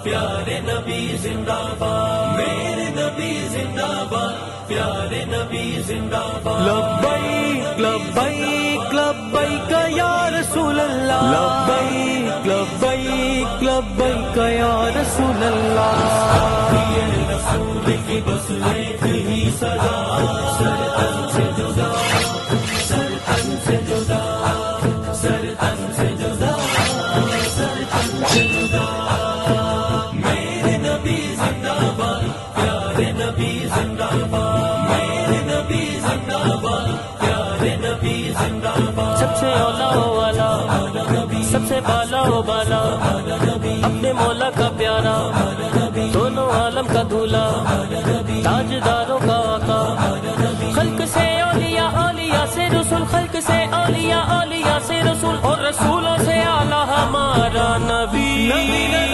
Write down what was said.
پیارے نبی زندہ باد، میرے نبی زندہ باد، پیارے نبی زندہ باد۔ لبیک لبیک لبیک یا رسول اللہ، لبیک لبیک لبیک یا رسول اللہ۔ یہ رسول کی بس ایک ہی سزا، سر تن سے جدا، سر تن سے جدا، سر تن سے جدا، سر تن سے جدا۔ میرے نبی زندہ باد، پیارے نبی زندہ باد، میرے نبی زندہ باد، پیارے نبی زندہ باد۔ سب سے اولا و والا، سب سے بالا و بالا، اپنے مولا کا پیارا، دونوں عالم کا دھولا، تاجداروں کا آقا، خلق سے اولیاء، اولیاء سے رسول، خلق سے اولیاء، اولیاء سے رسول، اور رسولوں سے اعلیٰ ہمارا نبی۔